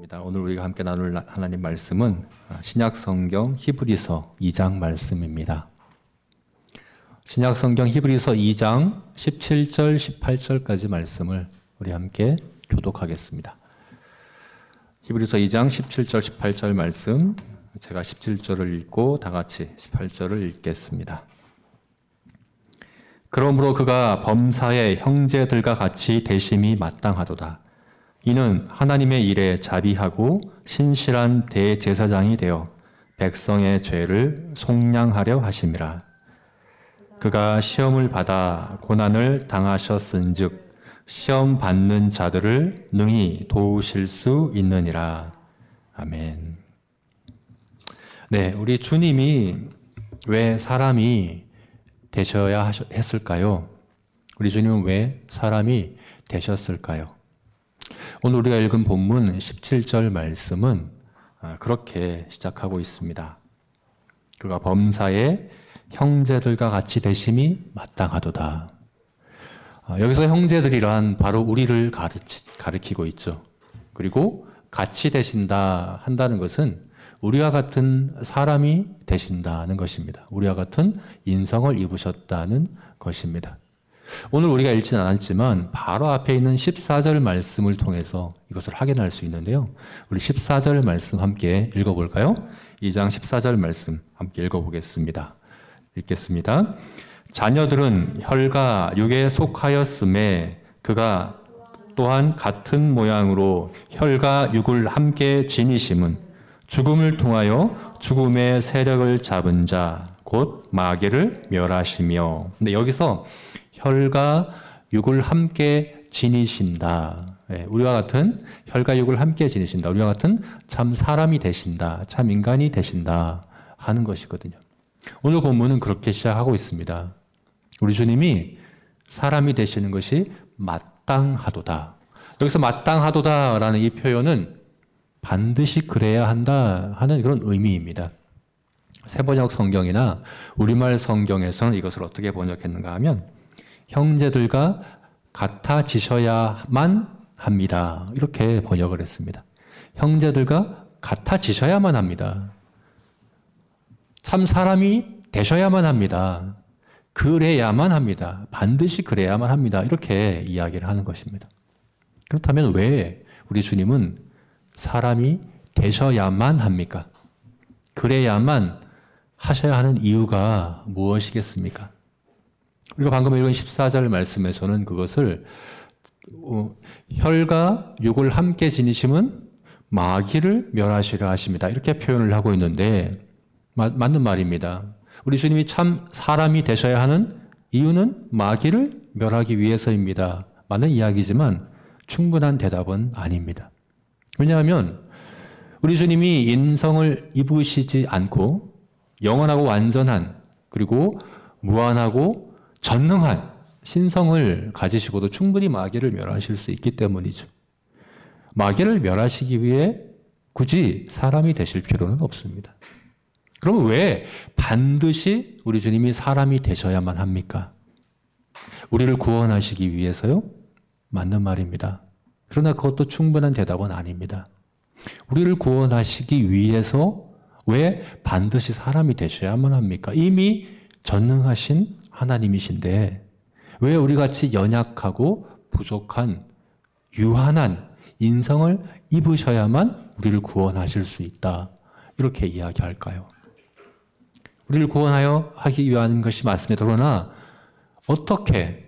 오늘 우리가 함께 나눌 하나님 말씀은 신약 성경 히브리서 2장 말씀입니다. 신약 성경 히브리서 2장 17절, 18절까지 말씀을 우리 함께 교독하겠습니다. 히브리서 2장 17절, 18절 말씀, 제가 17절을 읽고 다 같이 18절을 읽겠습니다. 그러므로 그가 범사의 형제들과 같이 대심이 마땅하도다. 이는 하나님의 일에 자비하고 신실한 대제사장이 되어 백성의 죄를 속량하려 하심이라. 그가 시험을 받아 고난을 당하셨은즉 시험 받는 자들을 능히 도우실 수 있느니라. 아멘. 네, 우리 주님이 왜 사람이 되셔야 했을까요? 우리 주님은 왜 사람이 되셨을까요? 오늘 우리가 읽은 본문 17절 말씀은 그렇게 시작하고 있습니다. 그가 범사의 형제들과 같이 되심이 마땅하도다. 여기서 형제들이란 바로 우리를 가리키고 있죠. 그리고 같이 되신다 한다는 것은 우리와 같은 사람이 되신다는 것입니다. 우리와 같은 인성을 입으셨다는 것입니다. 오늘 우리가 읽지는 않았지만 바로 앞에 있는 14절 말씀을 통해서 이것을 확인할 수 있는데요. 우리 14절 말씀 함께 읽어볼까요? 2장 14절 말씀 함께 읽어보겠습니다. 읽겠습니다. 자녀들은 혈과 육에 속하였음에 그가 또한 같은 모양으로 혈과 육을 함께 지니심은 죽음을 통하여 죽음의 세력을 잡은 자 곧 마귀를 멸하시며. 근데 여기서 혈과 육을 함께 지니신다. 우리와 같은 혈과 육을 함께 지니신다. 우리와 같은 참 사람이 되신다. 참 인간이 되신다 하는 것이거든요. 오늘 본문은 그렇게 시작하고 있습니다. 우리 주님이 사람이 되시는 것이 마땅하도다. 여기서 마땅하도다라는 이 표현은 반드시 그래야 한다 하는 그런 의미입니다. 세번역 성경이나 우리말 성경에서는 이것을 어떻게 번역했는가 하면 형제들과 같아지셔야만 합니다. 이렇게 번역을 했습니다. 형제들과 같아지셔야만 합니다. 참 사람이 되셔야만 합니다. 그래야만 합니다. 반드시 그래야만 합니다. 이렇게 이야기를 하는 것입니다. 그렇다면 왜 우리 주님은 사람이 되셔야만 합니까? 그래야만 하셔야 하는 이유가 무엇이겠습니까? 우리가 방금 읽은 14절 말씀에서는 그것을 혈과 육을 함께 지니심은 마귀를 멸하시려 하십니다. 이렇게 표현을 하고 있는데 맞는 말입니다. 우리 주님이 참 사람이 되셔야 하는 이유는 마귀를 멸하기 위해서입니다. 맞는 이야기지만 충분한 대답은 아닙니다. 왜냐하면 우리 주님이 인성을 입으시지 않고 영원하고 완전한 그리고 무한하고 전능한 신성을 가지시고도 충분히 마귀를 멸하실 수 있기 때문이죠. 마귀를 멸하시기 위해 굳이 사람이 되실 필요는 없습니다. 그러면 왜 반드시 우리 주님이 사람이 되셔야만 합니까? 우리를 구원하시기 위해서요? 맞는 말입니다. 그러나 그것도 충분한 대답은 아닙니다. 우리를 구원하시기 위해서 왜 반드시 사람이 되셔야만 합니까? 이미 전능하신 하나님이신데 왜 우리같이 연약하고 부족한 유한한 인성을 입으셔야만 우리를 구원하실 수 있다. 이렇게 이야기할까요? 우리를 구원하여 하기 위한 것이 맞습니다. 그러나 어떻게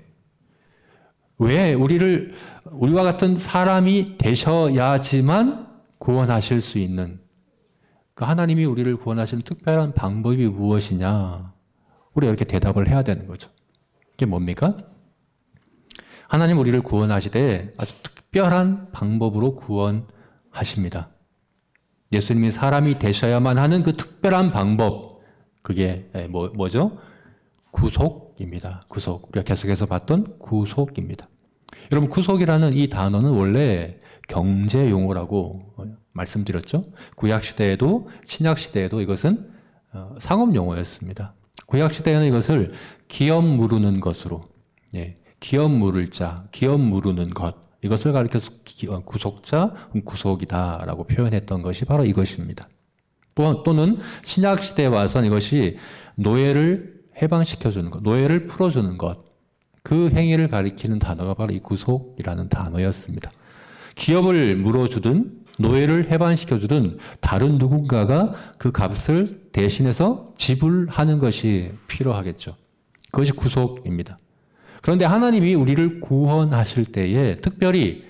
왜 우리와 같은 사람이 되셔야지만 구원하실 수 있는 그 하나님이 우리를 구원하시는 특별한 방법이 무엇이냐? 우리가 이렇게 대답을 해야 되는 거죠. 이게 뭡니까? 하나님 우리를 구원하시되 아주 특별한 방법으로 구원하십니다. 예수님이 사람이 되셔야만 하는 그 특별한 방법, 그게 뭐죠? 구속입니다. 구속. 우리가 계속해서 봤던 구속입니다. 여러분, 구속이라는 이 단어는 원래 경제 용어라고 말씀드렸죠. 구약시대에도 신약시대에도 이것은 상업 용어였습니다. 구약시대에는 이것을 기업 무르는 것으로, 기업 무를 자, 기업 무르는 것 이것을 가리켜서 구속자, 구속이다라고 표현했던 것이 바로 이것입니다. 또는 신약시대에 와서는 이것이 노예를 해방시켜주는 것, 노예를 풀어주는 것, 그 행위를 가리키는 단어가 바로 이 구속이라는 단어였습니다. 기업을 물어주든 노예를 해방시켜주든 다른 누군가가 그 값을 대신해서 지불하는 것이 필요하겠죠. 그것이 구속입니다. 그런데 하나님이 우리를 구원하실 때에 특별히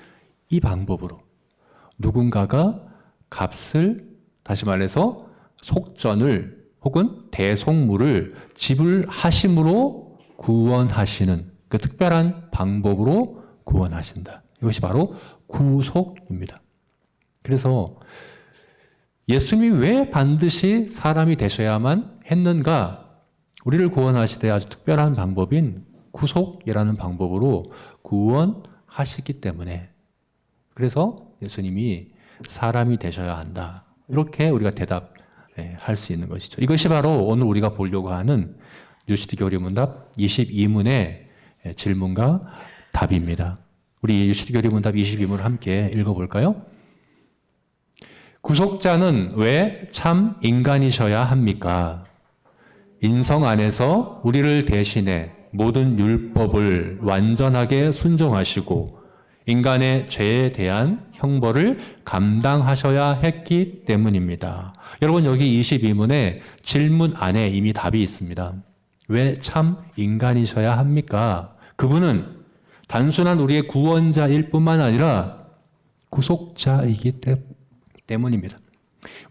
이 방법으로 누군가가 값을, 다시 말해서 속전을 혹은 대속물을 지불하심으로 구원하시는 그 특별한 방법으로 구원하신다. 이것이 바로 구속입니다. 그래서 예수님이 왜 반드시 사람이 되셔야만 했는가? 우리를 구원하시되 아주 특별한 방법인 구속이라는 방법으로 구원하시기 때문에, 그래서 예수님이 사람이 되셔야 한다. 이렇게 우리가 대답할 수 있는 것이죠. 이것이 바로 오늘 우리가 보려고 하는 유시디 교리문답 22문의 질문과 답입니다. 우리 유시디 교리문답 22문을 함께 읽어볼까요? 구속자는 왜 참 인간이셔야 합니까? 인성 안에서 우리를 대신해 모든 율법을 완전하게 순종하시고 인간의 죄에 대한 형벌을 감당하셔야 했기 때문입니다. 여러분, 여기 22문의 질문 안에 이미 답이 있습니다. 왜 참 인간이셔야 합니까? 그분은 단순한 우리의 구원자일 뿐만 아니라 구속자이기 때문입니다.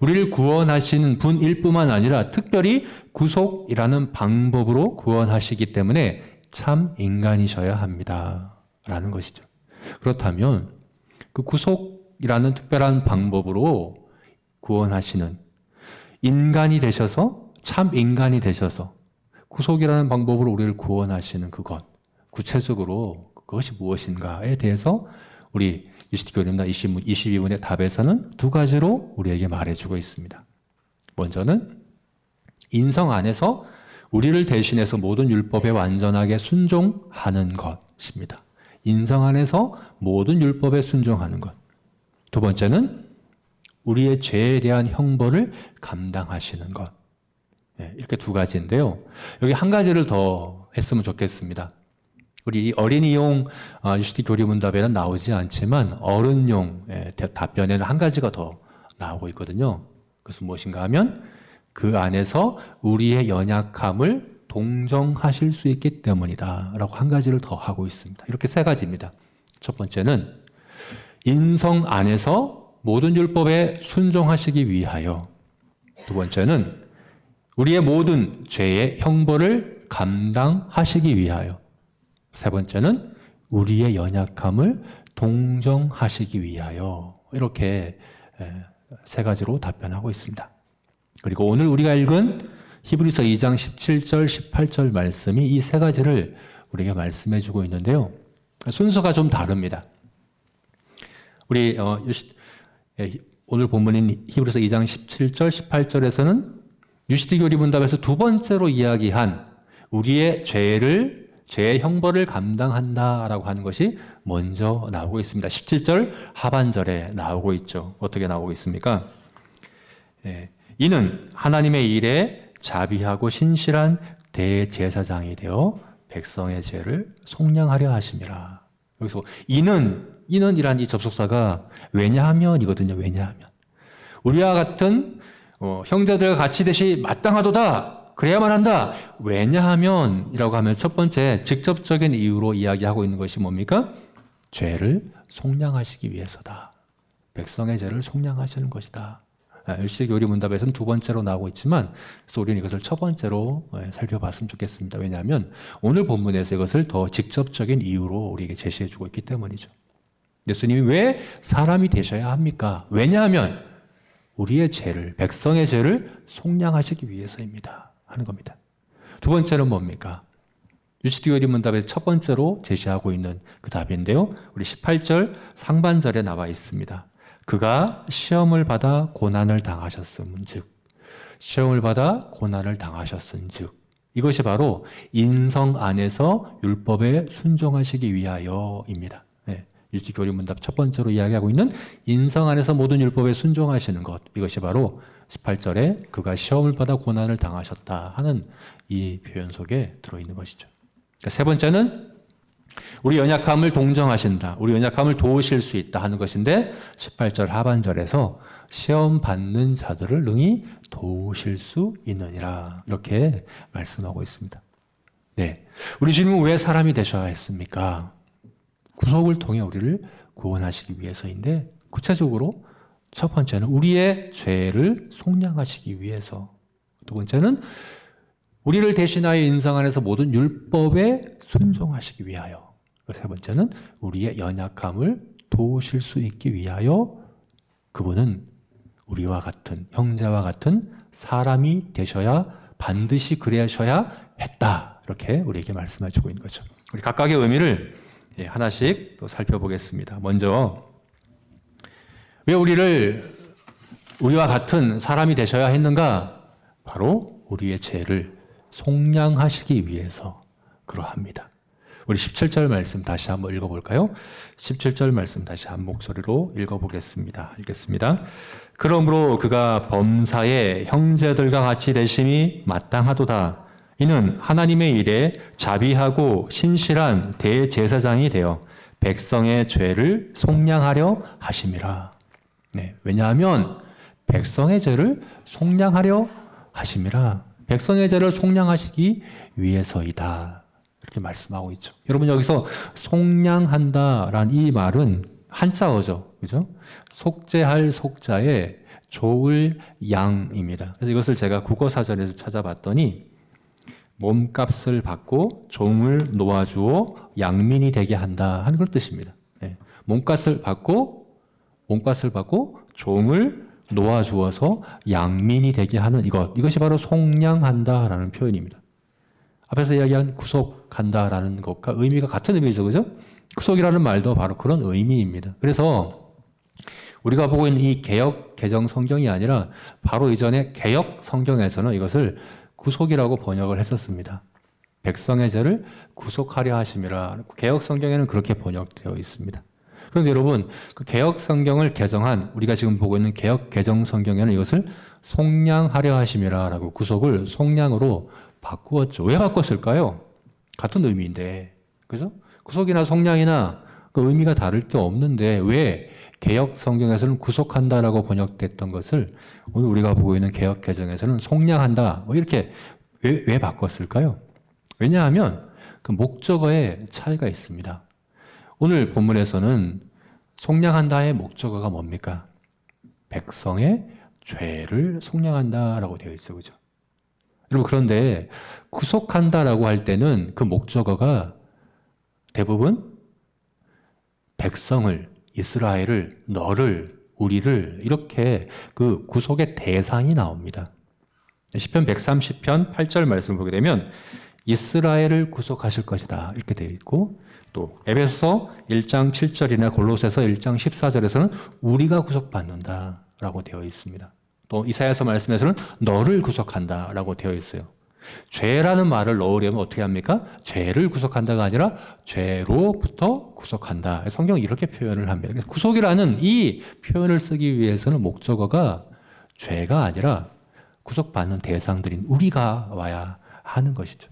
우리를 구원하시는 분일 뿐만 아니라 특별히 구속이라는 방법으로 구원하시기 때문에 참 인간이셔야 합니다. 라는 것이죠. 그렇다면 그 구속이라는 특별한 방법으로 구원하시는 인간이 되셔서, 참 인간이 되셔서 구속이라는 방법으로 우리를 구원하시는 그것, 구체적으로 그것이 무엇인가에 대해서 우리 유시디 교리문답 22문의 답에서는 두 가지로 우리에게 말해주고 있습니다. 먼저는 인성 안에서 우리를 대신해서 모든 율법에 완전하게 순종하는 것입니다. 인성 안에서 모든 율법에 순종하는 것. 두 번째는 우리의 죄에 대한 형벌을 감당하시는 것. 이렇게 두 가지인데요. 여기 한 가지를 더 했으면 좋겠습니다. 우리 어린이용 유시디 교리문답에는 나오지 않지만 어른용 답변에는 한 가지가 더 나오고 있거든요. 그것은 무엇인가 하면 그 안에서 우리의 연약함을 동정하실 수 있기 때문이다 라고 한 가지를 더 하고 있습니다. 이렇게 세 가지입니다. 첫 번째는 인성 안에서 모든 율법에 순종하시기 위하여, 두 번째는 우리의 모든 죄의 형벌을 감당하시기 위하여, 세 번째는 우리의 연약함을 동정하시기 위하여, 이렇게 세 가지로 답변하고 있습니다. 그리고 오늘 우리가 읽은 히브리서 2장 17절, 18절 말씀이 이 세 가지를 우리에게 말씀해 주고 있는데요. 순서가 좀 다릅니다. 우리 오늘 본문인 히브리서 2장 17절, 18절에서는 유시디 교리문답에서 두 번째로 이야기한 우리의 죄의 형벌을 감당한다라고 하는 것이 먼저 나오고 있습니다. 17절 하반절에 나오고 있죠. 어떻게 나오고 있습니까? 이는 하나님의 일에 자비하고 신실한 대제사장이 되어 백성의 죄를 속량하려 하심이라. 여기서 이는이란 이 접속사가 왜냐하면이거든요. 왜냐하면 우리와 같은 형제들과 같이 되시 마땅하도다, 그래야만 한다. 왜냐하면이라고 하면 첫 번째 직접적인 이유로 이야기하고 있는 것이 뭡니까? 죄를 속량하시기 위해서다. 백성의 죄를 속량하시는 것이다. 유시디 교리문답에서는 두 번째로 나오고 있지만, 그래서 우리는 이것을 첫 번째로 살펴봤으면 좋겠습니다. 왜냐하면 오늘 본문에서 이것을 더 직접적인 이유로 우리에게 제시해주고 있기 때문이죠. 예수님이 왜 사람이 되셔야 합니까? 왜냐하면 우리의 죄를, 백성의 죄를 속량하시기 위해서입니다. 하는 겁니다. 두 번째는 뭡니까? 유시디 교리문답의 첫 번째로 제시하고 있는 그 답인데요. 우리 18절 상반절에 나와 있습니다. 그가 시험을 받아 고난을 당하셨음즉, 시험을 받아 고난을 당하셨은즉, 이것이 바로 인성 안에서 율법에 순종하시기 위하여입니다. 유지교리문답 첫 번째로 이야기하고 있는 인성 안에서 모든 율법에 순종하시는 것, 이것이 바로 18절에 그가 시험을 받아 고난을 당하셨다 하는 이 표현 속에 들어있는 것이죠. 그러니까 세 번째는 우리 연약함을 동정하신다, 우리 연약함을 도우실 수 있다 하는 것인데 18절 하반절에서 시험 받는 자들을 능히 도우실 수 있느니라 이렇게 말씀하고 있습니다. 네, 우리 주님은 왜 사람이 되셔야 했습니까? 구속을 통해 우리를 구원하시기 위해서인데, 구체적으로 첫 번째는 우리의 죄를 속량하시기 위해서, 두 번째는 우리를 대신하여 인성 안에서 모든 율법에 순종하시기 위하여, 세 번째는 우리의 연약함을 도우실 수 있기 위하여 그분은 우리와 같은, 형제와 같은 사람이 되셔야, 반드시 그러셔야 했다, 이렇게 우리에게 말씀해 주고 있는 거죠. 우리 각각의 의미를 하나씩 또 살펴보겠습니다. 먼저 왜 우리와 같은 사람이 되셔야 했는가? 바로 우리의 죄를 속량하시기 위해서 그러합니다. 우리 17절 말씀 다시 한번 읽어볼까요? 17절 말씀 다시 한 목소리로 읽어보겠습니다. 읽겠습니다. 그러므로 그가 범사에 형제들과 같이 되심이 마땅하도다. 이는 하나님의 일에 자비하고 신실한 대제사장이 되어 백성의 죄를 속량하려 하심이라. 네, 왜냐하면 백성의 죄를 속량하려 하심이라. 백성의 죄를 속량하시기 위해서이다. 이렇게 말씀하고 있죠. 여러분, 여기서 속량한다라는 이 말은 한자어죠. 그죠? 속죄할 속자에 조을 양입니다. 그래서 이것을 제가 국어사전에서 찾아봤더니 몸값을 받고 종을 놓아주어 양민이 되게 한다 하는 걸 뜻입니다. 네. 몸값을 받고 종을 놓아주어서 양민이 되게 하는 이것이 바로 속량한다라는 표현입니다. 앞에서 이야기한 구속한다라는 것과 의미가 같은 의미죠, 그죠? 구속이라는 말도 바로 그런 의미입니다. 그래서 우리가 보고 있는 이 개역 개정 성경이 아니라 바로 이전에 개역 성경에서는 이것을 구속이라고 번역을 했었습니다. 백성의 죄를 구속하려 하심이라. 개역 성경에는 그렇게 번역되어 있습니다. 그런데 여러분, 그 개역 성경을 개정한, 우리가 지금 보고 있는 개역 개정 성경에는 이것을 속량하려 하심이라라고 구속을 속량으로 바꾸었죠. 왜 바꿨을까요? 같은 의미인데, 그죠? 구속이나 속량이나 그 의미가 다를 게 없는데 왜 개역 성경에서는 구속한다라고 번역됐던 것을 오늘 우리가 보고 있는 개역 개정에서는 속량한다, 이렇게 왜 바꿨을까요? 왜냐하면 그 목적어에 차이가 있습니다. 오늘 본문에서는 속량한다의 목적어가 뭡니까? 백성의 죄를 속량한다라고 되어 있죠, 그죠? 여러분, 그런데 구속한다라고 할 때는 그 목적어가 대부분 백성을, 이스라엘을, 너를, 우리를, 이렇게 그 구속의 대상이 나옵니다. 시편 130편 8절 말씀을 보게 되면 이스라엘을 구속하실 것이다, 이렇게 되어 있고, 또 에베소서 1장 7절이나 골로새서 1장 14절에서는 우리가 구속받는다라고 되어 있습니다. 또 이사야서 말씀에서는 너를 구속한다라고 되어 있어요. 죄라는 말을 넣으려면 어떻게 합니까? 죄를 구속한다가 아니라 죄로부터 구속한다. 성경은 이렇게 표현을 합니다. 구속이라는 이 표현을 쓰기 위해서는 목적어가 죄가 아니라 구속받는 대상들인 우리가 와야 하는 것이죠.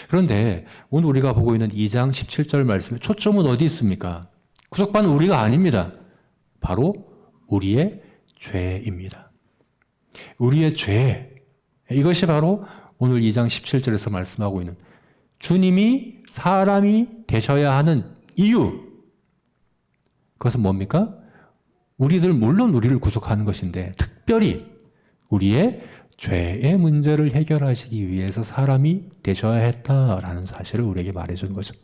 그런데 오늘 우리가 보고 있는 2장 17절 말씀에 초점은 어디 있습니까? 구속받는 우리가 아닙니다. 바로 우리의 죄입니다. 우리의 죄, 이것이 바로 오늘 2장 17절에서 말씀하고 있는 주님이 사람이 되셔야 하는 이유, 그것은 뭡니까? 물론 우리를 구속하는 것인데 특별히 우리의 죄의 문제를 해결하시기 위해서 사람이 되셔야 했다라는 사실을 우리에게 말해주는 거죠.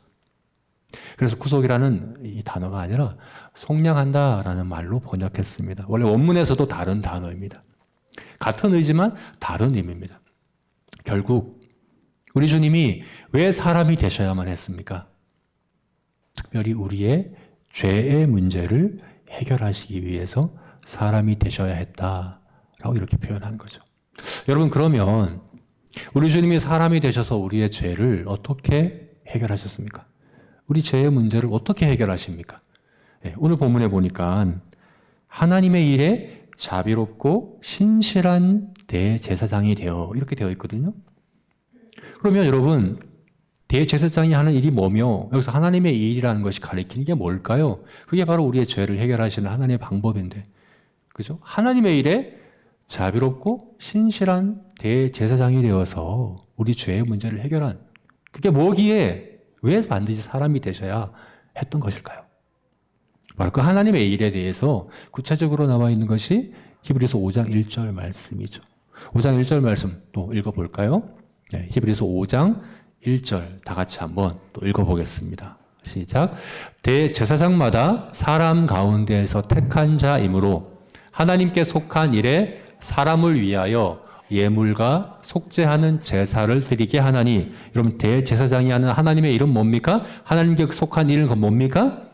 그래서 구속이라는 이 단어가 아니라 속량한다라는 말로 번역했습니다. 원래 원문에서도 다른 단어입니다. 같은 의지만 다른 의미입니다. 결국 우리 주님이 왜 사람이 되셔야만 했습니까? 특별히 우리의 죄의 문제를 해결하시기 위해서 사람이 되셔야 했다라고 이렇게 표현한 거죠. 여러분, 그러면 우리 주님이 사람이 되셔서 우리의 죄를 어떻게 해결하셨습니까? 우리 죄의 문제를 어떻게 해결하십니까? 오늘 본문에 보니까 하나님의 일에 자비롭고 신실한 대제사장이 되어 이렇게 되어 있거든요. 그러면 여러분 대제사장이 하는 일이 뭐며 여기서 하나님의 일이라는 것이 가리키는 게 뭘까요? 그게 바로 우리의 죄를 해결하시는 하나님의 방법인데, 그죠? 하나님의 일에 자비롭고 신실한 대제사장이 되어서 우리 죄의 문제를 해결한, 그게 뭐기에 왜 반드시 사람이 되셔야 했던 것일까요? 바로 그 하나님의 일에 대해서 구체적으로 나와 있는 것이 히브리서 5장 1절 말씀이죠. 5장 1절 말씀 또 읽어볼까요? 히브리서 5장 1절 다 같이 한번 또 읽어보겠습니다. 시작. 대제사장마다 사람 가운데에서 택한 자이므로 하나님께 속한 일에 사람을 위하여 예물과 속죄하는 제사를 드리게 하나니. 여러분 대제사장이 하는 하나님의 일은 뭡니까? 하나님께 속한 일은 그 뭡니까?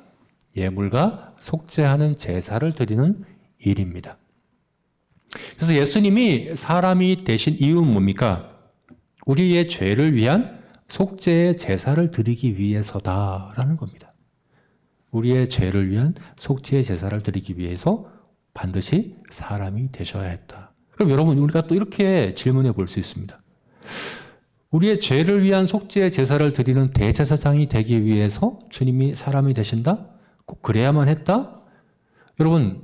예물과 속죄하는 제사를 드리는 일입니다. 그래서 예수님이 사람이 되신 이유는 뭡니까? 우리의 죄를 위한 속죄의 제사를 드리기 위해서다라는 겁니다. 우리의 죄를 위한 속죄의 제사를 드리기 위해서 반드시 사람이 되셔야 했다. 그럼 여러분 우리가 또 이렇게 질문해 볼 수 있습니다. 우리의 죄를 위한 속죄의 제사를 드리는 대제사장이 되기 위해서 주님이 사람이 되신다? 꼭 그래야만 했다? 여러분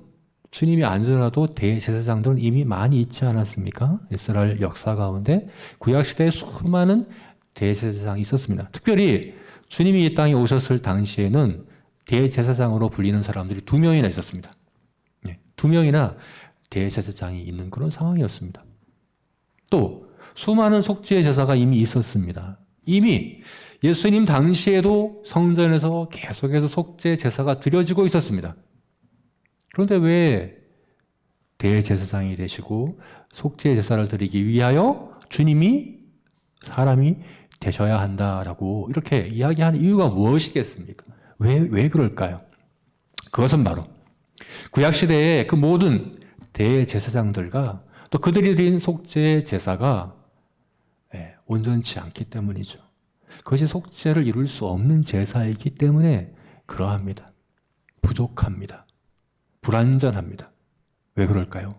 주님이 아니더라도 대제사장들은 이미 많이 있지 않았습니까? 이스라엘 역사 가운데 구약시대에 수많은 대제사장이 있었습니다. 특별히 주님이 이 땅에 오셨을 당시에는 대제사장으로 불리는 사람들이 2명이나 있었습니다. 2명이나 대제사장이 있는 그런 상황이었습니다. 또 수많은 속죄 제사가 이미 있었습니다. 이미 예수님 당시에도 성전에서 계속해서 속죄 제사가 드려지고 있었습니다. 그런데 왜 대제사장이 되시고 속죄 제사를 드리기 위하여 주님이 사람이 되셔야 한다라고 이렇게 이야기하는 이유가 무엇이겠습니까? 왜 그럴까요? 그것은 바로 구약시대의 그 모든 대제사장들과 또 그들이 드린 속죄 제사가 온전치 않기 때문이죠. 그것이 속죄를 이룰 수 없는 제사이기 때문에 그러합니다. 부족합니다. 불완전합니다. 왜 그럴까요?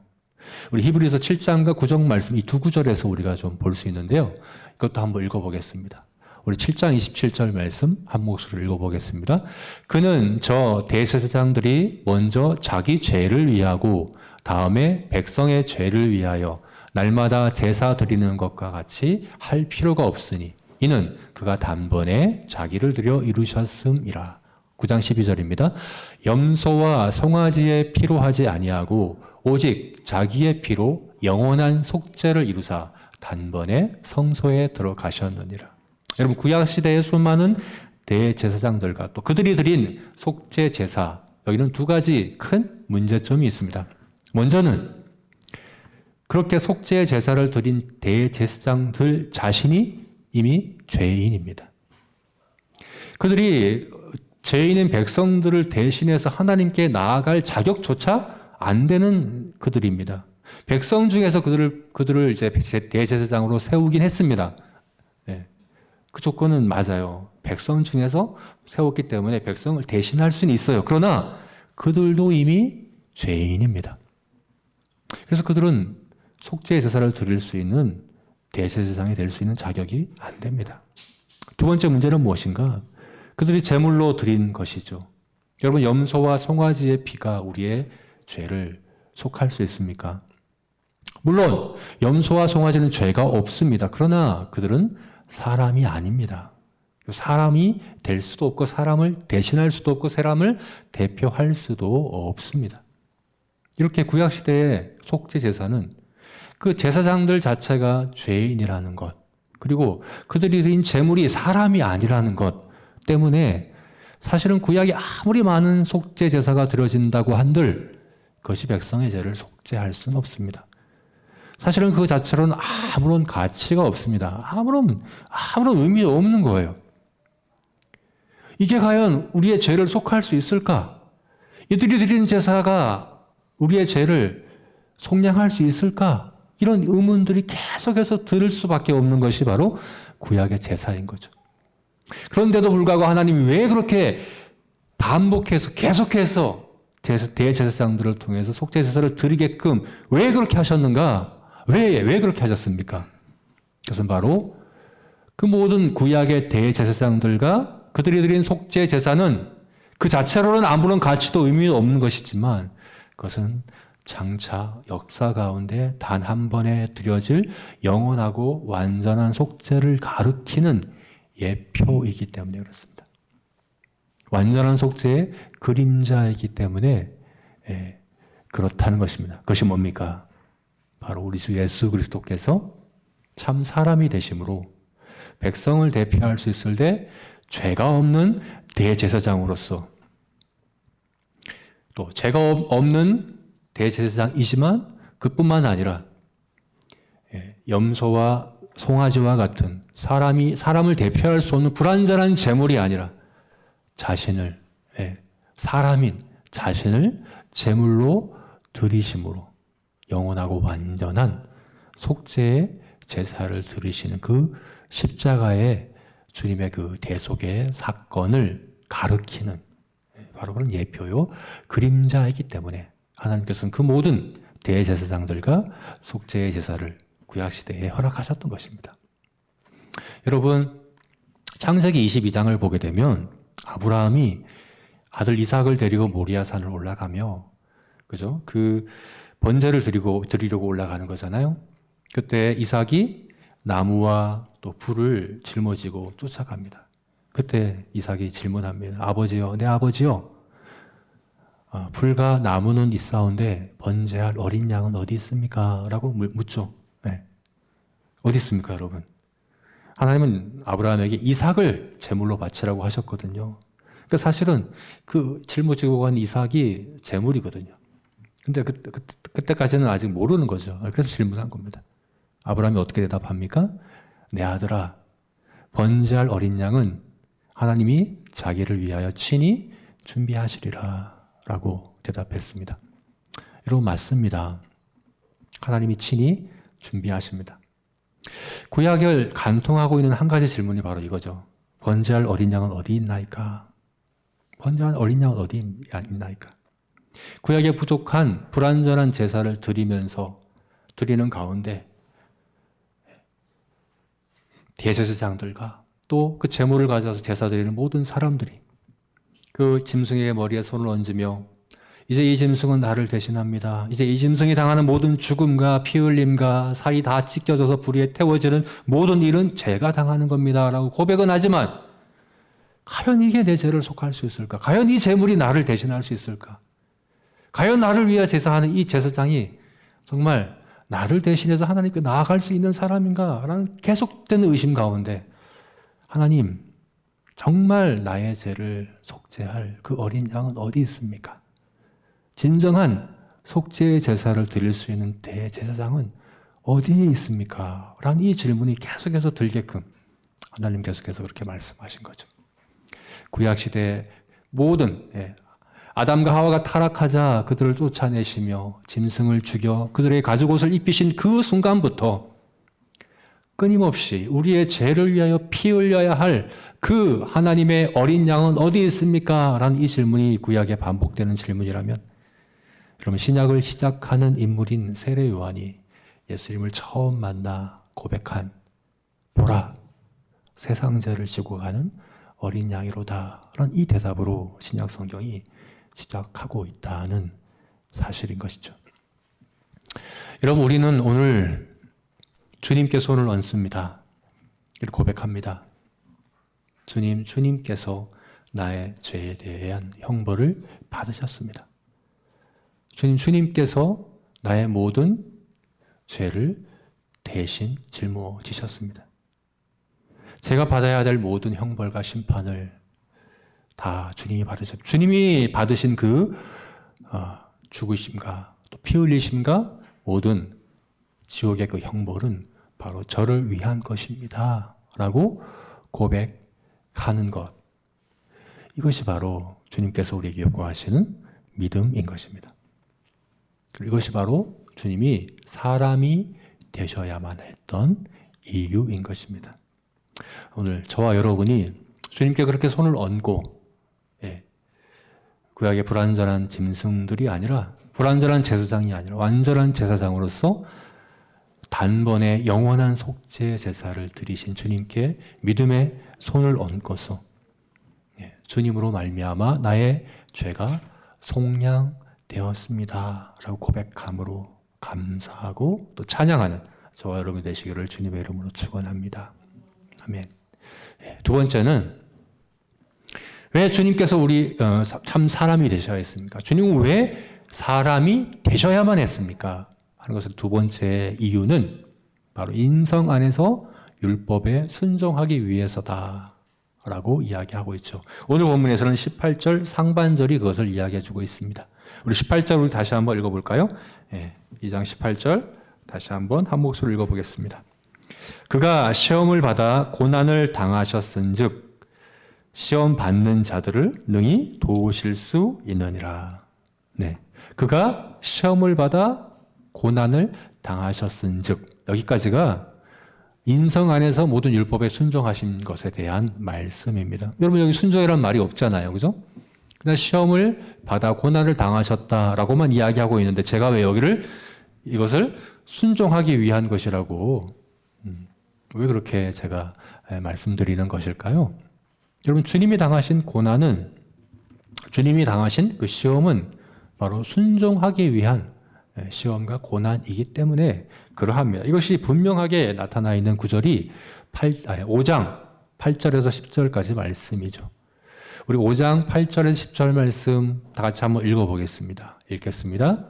우리 히브리서 7장과 9장 말씀 이 두 구절에서 우리가 좀 볼 수 있는데요. 이것도 한번 읽어보겠습니다. 우리 7장 27절 말씀 한 목소리로 읽어보겠습니다. 그는 저 대제사장들이 먼저 자기 죄를 위하고 다음에 백성의 죄를 위하여 날마다 제사 드리는 것과 같이 할 필요가 없으니 이는 그가 단번에 자기를 드려 이루셨음이라. 9장 12절입니다. 염소와 송아지의 피로 하지 아니하고 오직 자기의 피로 영원한 속죄를 이루사 단번에 성소에 들어가셨느니라. 여러분 구약시대의 수많은 대제사장들과 또 그들이 드린 속죄 제사, 여기는 두 가지 큰 문제점이 있습니다. 먼저는 그렇게 속죄 제사를 드린 대제사장들 자신이 이미 죄인입니다. 그들이 죄인인 백성들을 대신해서 하나님께 나아갈 자격조차 안 되는 그들입니다. 백성 중에서 그들을 이제 대제사장으로 세우긴 했습니다. 그 조건은 맞아요. 백성 중에서 세웠기 때문에 백성을 대신할 수는 있어요. 그러나 그들도 이미 죄인입니다. 그래서 그들은 속죄 제사를 드릴 수 있는 대제사장이 될 수 있는 자격이 안 됩니다. 두 번째 문제는 무엇인가? 그들이 제물로 드린 것이죠. 여러분 염소와 송아지의 피가 우리의 죄를 속할 수 있습니까? 물론 염소와 송아지는 죄가 없습니다. 그러나 그들은 사람이 아닙니다. 사람이 될 수도 없고 사람을 대신할 수도 없고 사람을 대표할 수도 없습니다. 이렇게 구약시대의 속죄 제사는 그 제사장들 자체가 죄인이라는 것, 그리고 그들이 드린 제물이 사람이 아니라는 것 때문에 사실은 구약에 아무리 많은 속죄 제사가 드려진다고 한들 그것이 백성의 죄를 속죄할 수는 없습니다. 사실은 그 자체로는 아무런 가치가 없습니다. 아무런 의미 없는 거예요. 이게 과연 우리의 죄를 속할 수 있을까? 이들이 드리는 제사가 우리의 죄를 속량할 수 있을까? 이런 의문들이 계속해서 들을 수밖에 없는 것이 바로 구약의 제사인 거죠. 그런데도 불구하고 하나님이 왜 그렇게 반복해서 계속해서 대제사장들을 통해서 속죄제사를 드리게끔 왜 그렇게 하셨는가? 왜 그렇게 하셨습니까? 그것은 바로 그 모든 구약의 대제사장들과 그들이 드린 속죄제사는 그 자체로는 아무런 가치도 의미도 없는 것이지만 그것은 장차 역사 가운데 단 한 번에 드려질 영원하고 완전한 속죄를 가리키는 예표이기 때문에 그렇습니다. 완전한 속죄의 그림자이기 때문에 그렇다는 것입니다. 그것이 뭡니까? 바로 우리 주 예수 그리스도께서 참 사람이 되심으로 백성을 대표할 수 있을 때 죄가 없는 대제사장으로서 또 죄가 없는 대제사장이지만 그뿐만 아니라 염소와 송아지와 같은 사람을 대표할 수 없는 불완전한 제물이 아니라 자신을 사람인 자신을 제물로 드리심으로 영원하고 완전한 속죄의 제사를 드리시는 그 십자가의 주님의 그 대속의 사건을 가리키는 바로 그런 예표요 그림자이기 때문에 하나님께서는 그 모든 대제사장들과 속죄의 제사를 구약시대에 허락하셨던 것입니다. 여러분 창세기 22장을 보게 되면 아브라함이 아들 이삭을 데리고 모리아산을 올라가며 그죠? 그 번제를 드리려고 올라가는 거잖아요. 그때 이삭이 나무와 또 불을 짊어지고 쫓아갑니다. 그때 이삭이 질문합니다. 아버지요, 내 아버지요. 불과 나무는 있사온데 번제할 어린 양은 어디 있습니까? 라고 묻죠. 어디 있습니까, 여러분? 하나님은 아브라함에게 이삭을 제물로 바치라고 하셨거든요. 그러니까 사실은 그 짊어지고 간 이삭이 제물이거든요. 근데 그때까지는 아직 모르는 거죠. 그래서 질문한 겁니다. 아브라함이 어떻게 대답합니까? 내 아들아, 번제할 어린 양은 하나님이 자기를 위하여 친히 준비하시리라 라고 대답했습니다. 여러분 맞습니다. 하나님이 친히 준비하십니다. 구약을 간통하고 있는 한 가지 질문이 바로 이거죠. 번제할 어린 양은 어디 있나이까? 번제할 어린 양은 어디 있나이까? 구약에 부족한 불완전한 제사를 드리는 가운데 대제사장들과 또 그 제물을 가져와서 제사 드리는 모든 사람들이 그 짐승의 머리에 손을 얹으며 이제 이 짐승은 나를 대신합니다. 이제 이 짐승이 당하는 모든 죽음과 피 흘림과 살이 다 찢겨져서 불에 태워지는 모든 일은 제가 당하는 겁니다. 라고 고백은 하지만 과연 이게 내 죄를 속할 수 있을까? 과연 이 제물이 나를 대신할 수 있을까? 과연 나를 위해 제사하는 이 제사장이 정말 나를 대신해서 하나님께 나아갈 수 있는 사람인가? 라는 계속되는 의심 가운데 하나님, 정말 나의 죄를 속죄할 그 어린 양은 어디 있습니까? 진정한 속죄의 제사를 드릴 수 있는 대제사장은 어디에 있습니까? 라는 이 질문이 계속해서 들게끔 하나님께서 계속 그렇게 말씀하신 거죠. 구약시대 모든 아담과 하와가 타락하자 그들을 쫓아내시며 짐승을 죽여 그들의 가죽옷을 입히신 그 순간부터 끊임없이 우리의 죄를 위하여 피 흘려야 할 그 하나님의 어린 양은 어디 있습니까? 라는 이 질문이 구약에 반복되는 질문이라면 여러분 신약을 시작하는 인물인 세례 요한이 예수님을 처음 만나 고백한 보라 세상 죄를 지고 가는 어린 양이로다 라는 이 대답으로 신약 성경이 시작하고 있다는 사실인 것이죠. 여러분 우리는 오늘 주님께 손을 얹습니다. 이렇게 고백합니다. 주님께서 나의 죄에 대한 형벌을 받으셨습니다. 주님께서 나의 모든 죄를 대신 짊어지셨습니다. 제가 받아야 될 모든 형벌과 심판을 다 주님이 받으셨습니다. 주님이 받으신 그 죽으심과 또 피 흘리심과 모든 지옥의 그 형벌은 바로 저를 위한 것입니다. 라고 고백하는 것. 이것이 바로 주님께서 우리에게 요구하시는 믿음인 것입니다. 이것이 바로 주님이 사람이 되셔야만 했던 이유인 것입니다. 오늘 저와 여러분이 주님께 그렇게 손을 얹고 구약의 불완전한 짐승들이 아니라 불완전한 제사장이 아니라 완전한 제사장으로서 단번에 영원한 속죄 제사를 드리신 주님께 믿음의 손을 얹고서 주님으로 말미암아 나의 죄가 속량되었습니다 라고 고백함으로 감사하고 또 찬양하는 저와 여러분이 되시기를 주님의 이름으로 축원합니다. 아멘. 두 번째는 왜 주님께서 우리 참 사람이 되셔야 했습니까? 주님은 왜 사람이 되셔야만 했습니까? 하는 것을 두 번째 이유는 바로 인성 안에서 율법에 순종하기 위해서다 라고 이야기하고 있죠. 오늘 본문에서는 18절 상반절이 그것을 이야기해 주고 있습니다. 우리 18절 우리 다시 한번 읽어볼까요? 2장 18절 다시 한번 한 목소리로 읽어보겠습니다. 그가 시험을 받아 고난을 당하셨은즉 시험 받는 자들을 능히 도우실 수 있느니라. 네, 그가 시험을 받아 고난을 당하셨은즉 여기까지가 인성 안에서 모든 율법에 순종하신 것에 대한 말씀입니다. 여러분 여기 순종이라는 말이 없잖아요, 그죠? 그냥 시험을 받아 고난을 당하셨다라고만 이야기하고 있는데 제가 왜 이것을 순종하기 위한 것이라고 왜 그렇게 제가 말씀드리는 것일까요? 여러분 주님이 당하신 고난은 주님이 당하신 그 시험은 바로 순종하기 위한 시험과 고난이기 때문에 그러합니다. 이것이 분명하게 나타나 있는 구절이 5장 8절에서 10절까지 말씀이죠. 우리 5장 8절에서 10절 말씀 다 같이 한번 읽어보겠습니다. 읽겠습니다.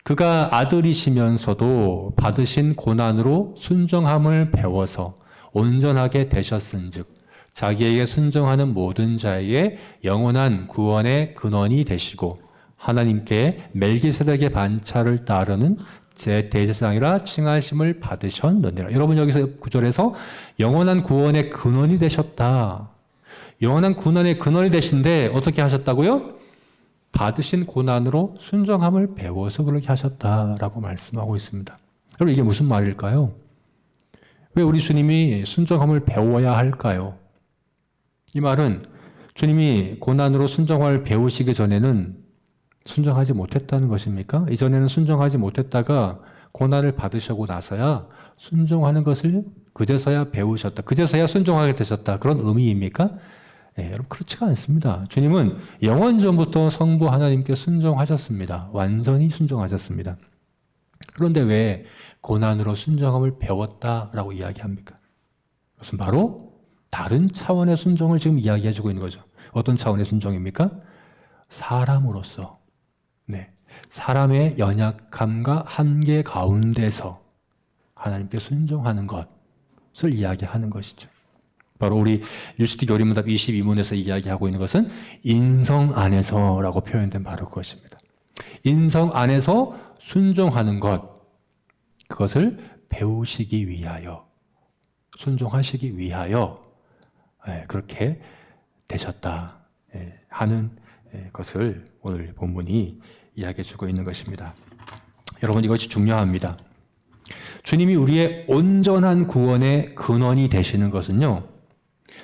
그가 아들이시면서도 받으신 고난으로 순종함을 배워서 온전하게 되셨은즉 자기에게 순종하는 모든 자에게 영원한 구원의 근원이 되시고 하나님께 멜기세덱의 반차를 따르는 제 대제사장이라 칭하심을 받으셨느니라. 여러분 여기서 구절에서 영원한 구원의 근원이 되셨다. 영원한 구원의 근원이 되신데 어떻게 하셨다고요? 받으신 고난으로 순종함을 배워서 그렇게 하셨다라고 말씀하고 있습니다. 여러분 이게 무슨 말일까요? 왜 우리 주님이 순종함을 배워야 할까요? 이 말은 주님이 고난으로 순종함을 배우시기 전에는 순종하지 못했다는 것입니까? 이전에는 순종하지 못했다가 고난을 받으시고 나서야 순종하는 것을 그제서야 배우셨다. 그제서야 순종하게 되셨다. 그런 의미입니까? 여러분 그렇지가 않습니다. 주님은 영원 전부터 성부 하나님께 순종하셨습니다. 완전히 순종하셨습니다. 그런데 왜 고난으로 순종함을 배웠다라고 이야기합니까? 그것은 바로 다른 차원의 순종을 지금 이야기해주고 있는 거죠. 어떤 차원의 순종입니까? 사람으로서 사람의 연약함과 한계 가운데서 하나님께 순종하는 것을 이야기하는 것이죠. 바로 우리 유스틱 요리문답 22문에서 이야기하고 있는 것은 인성 안에서라고 표현된 바로 그것입니다. 인성 안에서 순종하는 것, 그것을 배우시기 위하여, 순종하시기 위하여 그렇게 되셨다 하는 것을 오늘 본문이 이야기해 주고 있는 것입니다. 여러분 이것이 중요합니다. 주님이 우리의 온전한 구원의 근원이 되시는 것은요,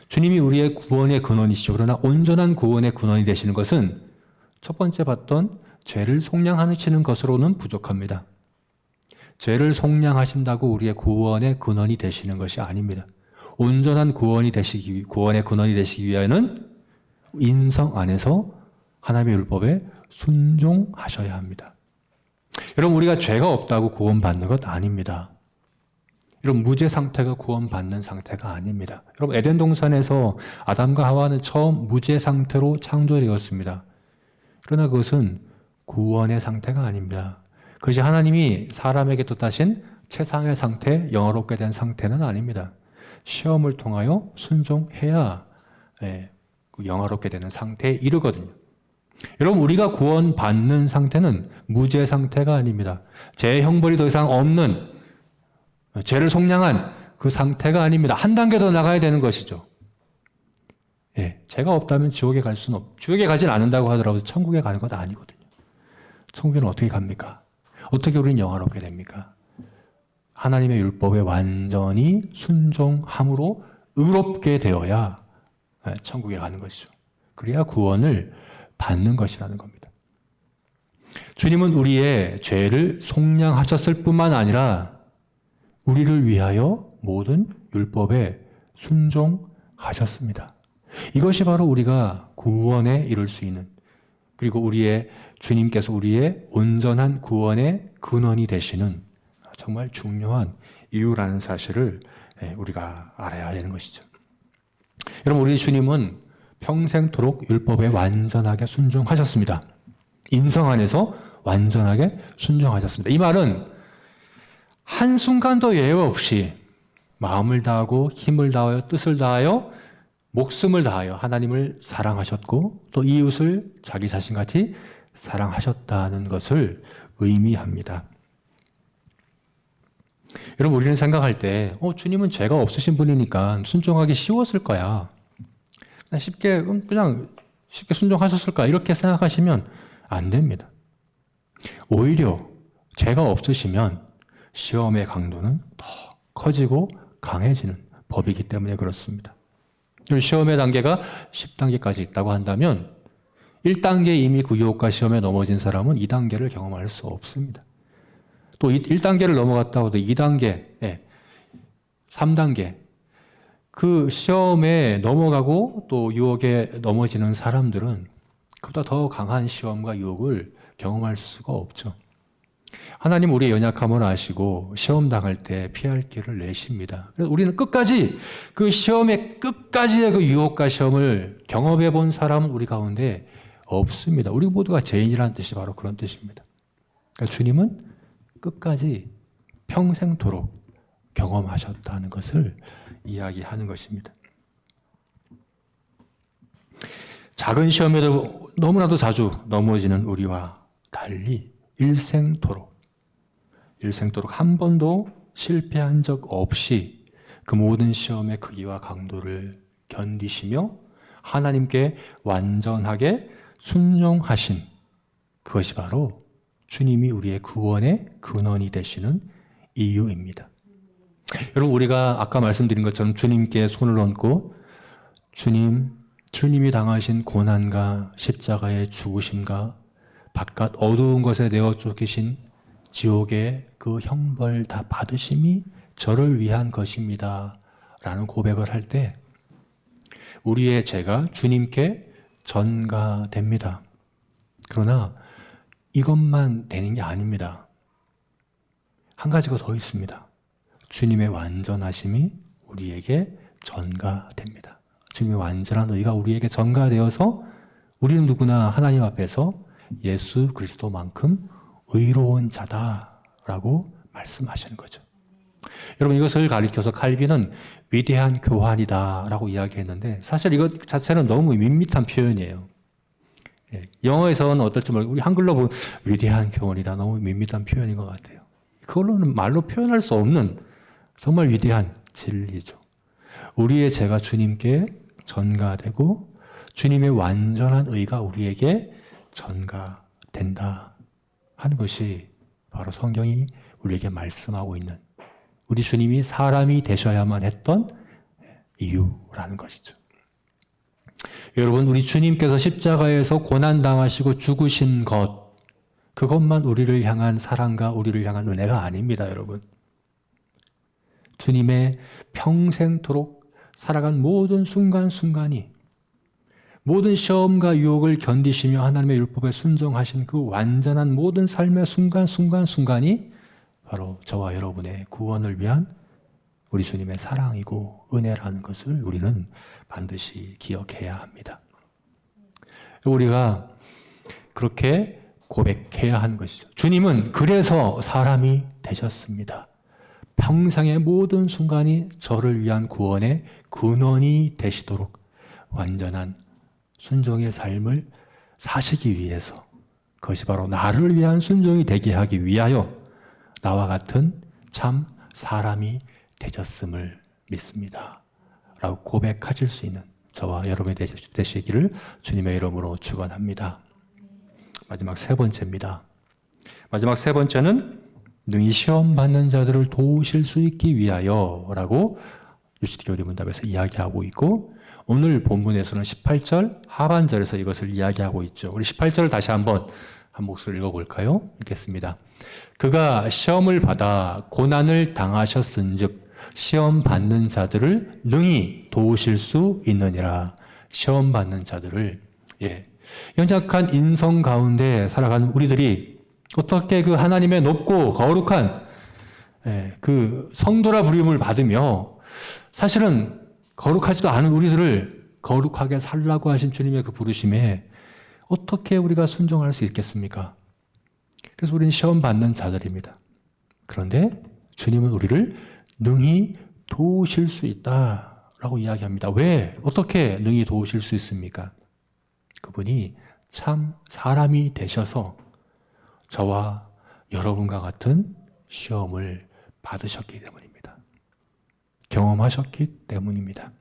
주님이 우리의 구원의 근원이시죠. 그러나 온전한 구원의 근원이 되시는 것은 첫 번째 봤던 죄를 속량하시는 것으로는 부족합니다. 죄를 속량하신다고 우리의 구원의 근원이 되시는 것이 아닙니다. 온전한 구원의 근원이 되시기 위하여는 인성 안에서 하나님의 율법에 순종하셔야 합니다. 여러분 우리가 죄가 없다고 구원받는 것 아닙니다. 여러분 무죄 상태가 구원받는 상태가 아닙니다. 여러분 에덴 동산에서 아담과 하와는 처음 무죄 상태로 창조되었습니다. 그러나 그것은 구원의 상태가 아닙니다. 그것이 하나님이 사람에게 뜻하신 최상의 상태, 영화롭게 된 상태는 아닙니다. 시험을 통하여 순종해야 영화롭게 되는 상태에 이르거든요. 여러분 우리가 구원받는 상태는 무죄 상태가 아닙니다. 죄의 형벌이 더 이상 없는 죄를 속량한 그 상태가 아닙니다. 한 단계 더 나가야 되는 것이죠. 죄가 없다면 지옥에 갈 수는 지옥에 가진 않는다고 하더라도 천국에 가는 것 아니거든요. 천국에는 어떻게 갑니까? 어떻게 우리는 영화롭게 됩니까? 하나님의 율법에 완전히 순종함으로 의롭게 되어야 천국에 가는 것이죠. 그래야 구원을 받는 것이라는 겁니다. 주님은 우리의 죄를 속량하셨을 뿐만 아니라 우리를 위하여 모든 율법에 순종하셨습니다. 이것이 바로 우리가 구원에 이룰 수 있는, 그리고 주님께서 우리의 온전한 구원의 근원이 되시는 정말 중요한 이유라는 사실을 우리가 알아야 되는 것이죠. 여러분, 우리 주님은 평생토록 율법에 완전하게 순종하셨습니다. 인성 안에서 완전하게 순종하셨습니다. 이 말은 한순간도 예외 없이 마음을 다하고 힘을 다하여 뜻을 다하여 목숨을 다하여 하나님을 사랑하셨고 또 이웃을 자기 자신같이 사랑하셨다는 것을 의미합니다. 여러분, 우리는 생각할 때 주님은 죄가 없으신 분이니까 순종하기 쉬웠을 거야. 그냥 쉽게 순종하셨을 거야. 이렇게 생각하시면 안 됩니다. 오히려 죄가 없으시면 시험의 강도는 더 커지고 강해지는 법이기 때문에 그렇습니다. 시험의 단계가 10단계까지 있다고 한다면 1단계 이미 그 유혹과 시험에 넘어진 사람은 2단계를 경험할 수 없습니다. 또 1단계를 넘어갔다고 해도 2단계, 3단계 그 시험에 넘어가고 또 유혹에 넘어지는 사람들은 그보다 더 강한 시험과 유혹을 경험할 수가 없죠. 하나님 우리의 연약함을 아시고 시험 당할 때 피할 길을 내십니다. 그래서 우리는 끝까지 그 시험의 끝까지의 그 유혹과 시험을 경험해 본 사람은 우리 가운데 없습니다. 우리 모두가 죄인이라는 뜻이 바로 그런 뜻입니다. 그러니까 주님은 끝까지 평생토록 경험하셨다는 것을 이야기하는 것입니다. 작은 시험에도 너무나도 자주 넘어지는 우리와 달리 일생토록 한 번도 실패한 적 없이 그 모든 시험의 크기와 강도를 견디시며 하나님께 완전하게 순종하신 그것이 바로 주님이 우리의 구원의 근원이 되시는 이유입니다. 여러분, 우리가 아까 말씀드린 것처럼 주님께 손을 얹고 주님이 당하신 고난과 십자가의 죽으심과 바깥 어두운 것에 내어 쫓기신 지옥의 그 형벌 다 받으심이 저를 위한 것입니다 라는 고백을 할 때 우리의 죄가 주님께 전가됩니다. 그러나 이것만 되는 게 아닙니다. 한 가지가 더 있습니다. 주님의 완전하심이 우리에게 전가됩니다. 주님의 완전한 의가 우리에게 전가되어서 우리는 누구나 하나님 앞에서 예수 그리스도만큼 의로운 자다라고 말씀하시는 거죠. 여러분, 이것을 가리켜서 칼빈은 위대한 교환이다라고 이야기했는데 사실 이것 자체는 너무 밋밋한 표현이에요. 영어에서는 어떨지 모르고 우리 한글로 보면 위대한 교환이다, 너무 밋밋한 표현인 것 같아요. 그걸로는 말로 표현할 수 없는 정말 위대한 진리죠. 우리의 죄가 주님께 전가되고 주님의 완전한 의가 우리에게 전가된다 하는 것이 바로 성경이 우리에게 말씀하고 있는 우리 주님이 사람이 되셔야만 했던 이유라는 것이죠. 여러분, 우리 주님께서 십자가에서 고난당하시고 죽으신 것, 그것만 우리를 향한 사랑과 우리를 향한 은혜가 아닙니다, 여러분. 주님의 평생토록 살아간 모든 순간순간이 모든 시험과 유혹을 견디시며 하나님의 율법에 순종하신 그 완전한 모든 삶의 순간순간이 바로 저와 여러분의 구원을 위한 우리 주님의 사랑이고 은혜라는 것을 우리는 반드시 기억해야 합니다. 우리가 그렇게 고백해야 하는 것이죠. 주님은 그래서 사람이 되셨습니다. 평생의 모든 순간이 저를 위한 구원의 근원이 되시도록 완전한 순종의 삶을 사시기 위해서, 그것이 바로 나를 위한 순종이 되게 하기 위하여 나와 같은 참 사람이 되셨음을 믿습니다 라고 고백하실 수 있는 저와 여러분이 되시기를 주님의 이름으로 축원합니다. 마지막 세 번째입니다. 마지막 세 번째는 능히 시험 받는 자들을 도우실 수 있기 위하여 라고 유스티교리 문답에서 이야기하고 있고, 오늘 본문에서는 18절 하반절에서 이것을 이야기하고 있죠. 우리 18절을 다시 한번 한 목소리 읽어볼까요? 읽겠습니다. 그가 시험을 받아 고난을 당하셨은즉 시험 받는 자들을 능히 도우실 수 있느니라. 시험 받는 자들을, 연약한 인성 가운데 살아가는 우리들이 어떻게 그 하나님의 높고 거룩한 그 성도라 부름을 받으며 사실은 거룩하지도 않은 우리들을 거룩하게 살라고 하신 주님의 그 부르심에 어떻게 우리가 순종할 수 있겠습니까? 그래서 우리는 시험 받는 자들입니다. 그런데 주님은 우리를 능히 도우실 수 있다라고 이야기합니다. 왜? 어떻게 능히 도우실 수 있습니까? 그분이 참 사람이 되셔서 저와 여러분과 같은 시험을 받으셨기 때문입니다. 경험하셨기 때문입니다.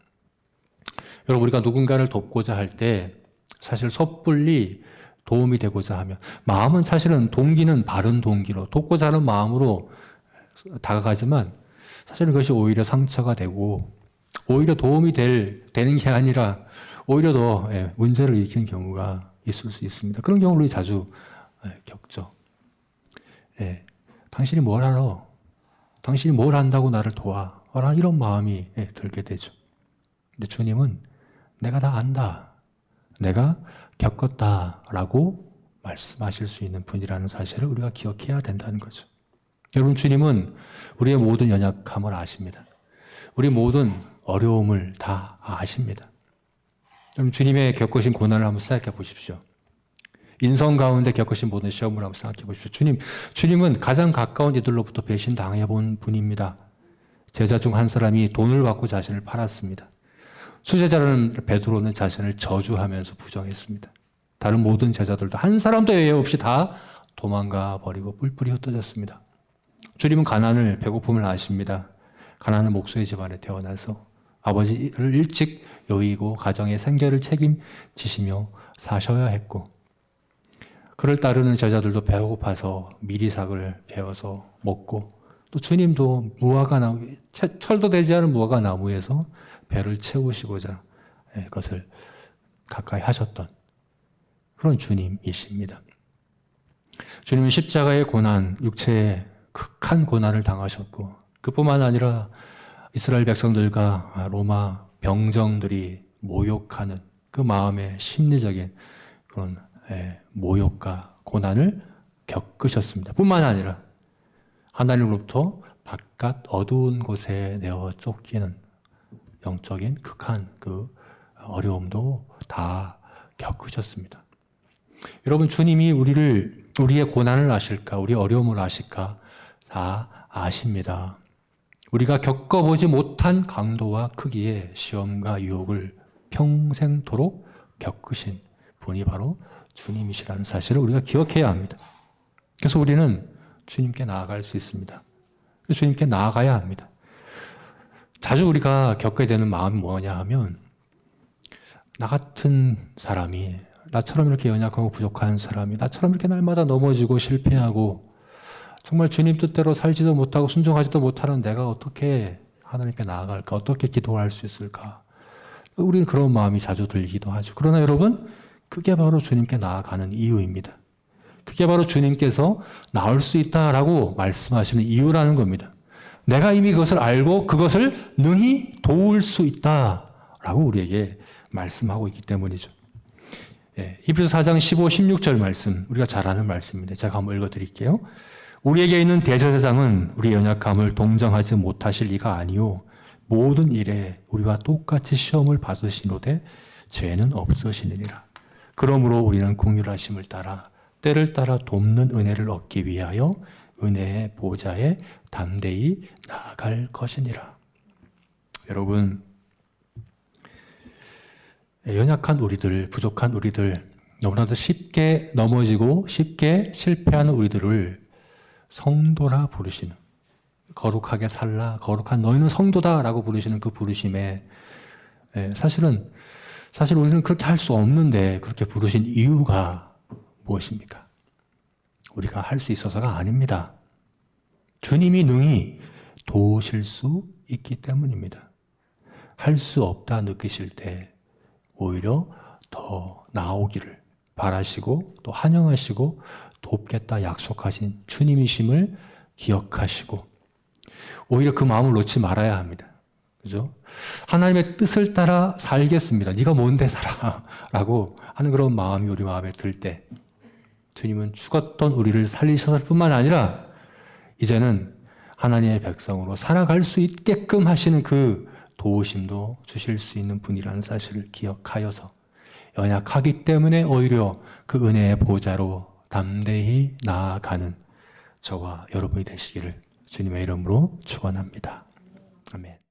여러분, 우리가 누군가를 돕고자 할 때 사실 섣불리 도움이 되고자 하면 마음은 사실은 동기는 바른 동기로 돕고자 하는 마음으로 다가가지만 사실은 그것이 오히려 상처가 되고 오히려 도움이 되는 게 아니라 오히려 더 문제를 일으키는 경우가 있을 수 있습니다. 그런 경우를 우리 자주 겪죠. 당신이 뭘 알아? 당신이 뭘 안다고 나를 도와? 이런 마음이 들게 되죠. 근데 주님은 내가 다 안다. 내가 겪었다라고 말씀하실 수 있는 분이라는 사실을 우리가 기억해야 된다는 거죠. 여러분, 주님은 우리의 모든 연약함을 아십니다. 우리 모든 어려움을 다 아십니다. 여러분, 주님의 겪으신 고난을 한번 생각해 보십시오. 인성 가운데 겪으신 모든 시험을 한번 생각해 보십시오. 주님은 가장 가까운 이들로부터 배신당해 본 분입니다. 제자 중 한 사람이 돈을 받고 자신을 팔았습니다. 수제자라는 베드로는 자신을 저주하면서 부정했습니다. 다른 모든 제자들도 한 사람도 예외 없이 다 도망가 버리고 뿔뿔이 흩어졌습니다. 주님은 가난을, 배고픔을 아십니다. 가난한 목수의 집안에 태어나서 아버지를 일찍 여의고 가정의 생계를 책임지시며 사셔야 했고, 그를 따르는 제자들도 배고파서 미리삭을 베어서 먹고, 또 주님도 철도 되지 않은 무화과 나무에서 배를 채우시고자 그것을 가까이 하셨던 그런 주님이십니다. 주님은 십자가의 고난, 육체의 극한 고난을 당하셨고, 그뿐만 아니라 이스라엘 백성들과 로마 병정들이 모욕하는 그 마음의 심리적인 그런 모욕과 고난을 겪으셨습니다. 뿐만 아니라 하나님으로부터 바깥 어두운 곳에 내어 쫓기는 영적인 극한 그 어려움도 다 겪으셨습니다. 여러분, 주님이 우리의 고난을 아실까, 우리의 어려움을 아실까 다 아십니다. 우리가 겪어보지 못한 강도와 크기의 시험과 유혹을 평생토록 겪으신 분이 바로 주님이시라는 사실을 우리가 기억해야 합니다. 그래서 우리는 주님께 나아갈 수 있습니다. 주님께 나아가야 합니다. 자주 우리가 겪게 되는 마음이 뭐냐 하면, 나 같은 사람이, 나처럼 이렇게 연약하고 부족한 사람이, 나처럼 이렇게 날마다 넘어지고 실패하고 정말 주님 뜻대로 살지도 못하고 순종하지도 못하는 내가 어떻게 하나님께 나아갈까? 어떻게 기도할 수 있을까? 우리는 그런 마음이 자주 들기도 하죠. 그러나 여러분, 그게 바로 주님께 나아가는 이유입니다. 그게 바로 주님께서 나올 수 있다라고 말씀하시는 이유라는 겁니다. 내가 이미 그것을 알고 그것을 능히 도울 수 있다라고 우리에게 말씀하고 있기 때문이죠. 히브리서 4장 15, 16절 말씀, 우리가 잘 아는 말씀입니다. 제가 한번 읽어드릴게요. 우리에게 있는 대제사장은 우리 연약함을 동정하지 못하실 이가 아니요 모든 일에 우리와 똑같이 시험을 받으시노되 죄는 없으시느니라. 그러므로 우리는 긍휼하심을 따라 때를 따라 돕는 은혜를 얻기 위하여 은혜의 보좌에 담대히 나아갈 것이니라. 여러분, 연약한 우리들, 부족한 우리들, 너무나도 쉽게 넘어지고 쉽게 실패하는 우리들을 성도라 부르시는, 거룩하게 살라, 거룩한 너희는 성도다라고 부르시는 그 부르심에 사실 우리는 그렇게 할 수 없는데 그렇게 부르신 이유가 무엇입니까? 우리가 할 수 있어서가 아닙니다. 주님이 능히 도우실 수 있기 때문입니다. 할 수 없다 느끼실 때 오히려 더 나아오기를 바라시고 또 환영하시고 돕겠다 약속하신 주님이심을 기억하시고 오히려 그 마음을 놓지 말아야 합니다. 그죠? 하나님의 뜻을 따라 살겠습니다. 네가 뭔데 살아 라고 하는 그런 마음이 우리 마음에 들 때 주님은 죽었던 우리를 살리셨을 뿐만 아니라 이제는 하나님의 백성으로 살아갈 수 있게끔 하시는 그 도우심도 주실 수 있는 분이라는 사실을 기억하여서 연약하기 때문에 오히려 그 은혜의 보좌로 담대히 나아가는 저와 여러분이 되시기를 주님의 이름으로 축원합니다. 아멘.